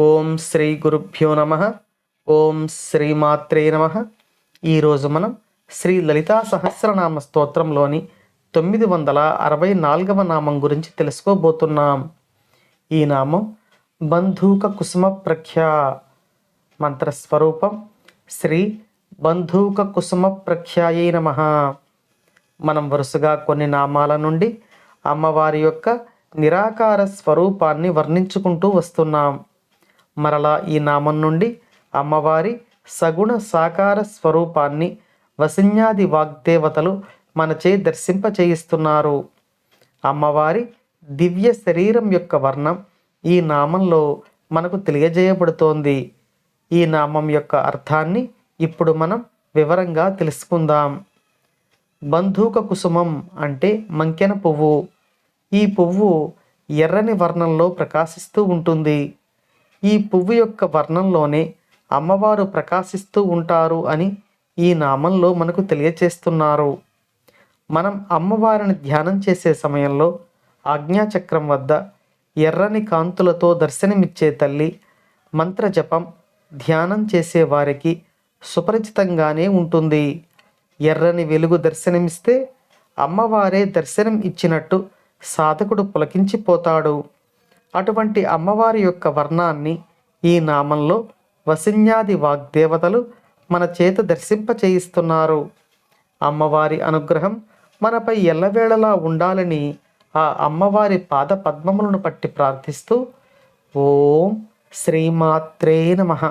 ఓం శ్రీ గురుభ్యో నమ. ఓం శ్రీమాత్రే నమ. ఈరోజు మనం శ్రీ లలితా సహస్రనామ స్తోత్రంలోని 964వ నామం గురించి తెలుసుకోబోతున్నాం. ఈ నామం బంధూక కుసుమ ప్రఖ్య. మంత్రస్వరూపం శ్రీ బంధూక కుసుమ ప్రఖ్యాయై నమః. మనం వరుసగా కొన్ని నామాల నుండి అమ్మవారి యొక్క నిరాకార స్వరూపాన్ని వర్ణించుకుంటూ వస్తున్నాం. మరలా ఈ నామం నుండి అమ్మవారి సగుణ సాకార స్వరూపాన్ని వసిన్యాది వాగ్దేవతలు మనచే దర్శింపచేయిస్తున్నారు. అమ్మవారి దివ్య శరీరం యొక్క వర్ణం ఈ నామంలో మనకు తెలియజేయబడుతోంది. ఈ నామం యొక్క అర్థాన్ని ఇప్పుడు మనం వివరంగా తెలుసుకుందాం. బంధూక కుసుమం అంటే మంకెన పువ్వు. ఈ పువ్వు ఎర్రని వర్ణంలో ప్రకాశిస్తూ ఉంటుంది. ఈ పువ్వు యొక్క వర్ణంలోనే అమ్మవారు ప్రకాశిస్తూ ఉంటారు అని ఈ నామంలో మనకు తెలియచేస్తున్నారు. మనం అమ్మవారిని ధ్యానం చేసే సమయంలో ఆజ్ఞాచక్రం వద్ద ఎర్రని కాంతులతో దర్శనమిచ్చే తల్లి మంత్రజపం ధ్యానం చేసే వారికి సుపరిచితంగానే ఉంటుంది. ఎర్రని వెలుగు దర్శనమిస్తే అమ్మవారే దర్శనం ఇచ్చినట్టు సాధకుడు పులకించిపోతాడు. అటువంటి అమ్మవారి యొక్క వర్ణాన్ని ఈ నామంలో వసిన్యాది వాగ్దేవతలు మన చేత దర్శింపచేయిస్తున్నారు. అమ్మవారి అనుగ్రహం మనపై ఎల్లవేళలా ఉండాలని ఆ అమ్మవారి పాద పద్మములను పట్టి ప్రార్థిస్తూ ఓం శ్రీమాత్రే నమః.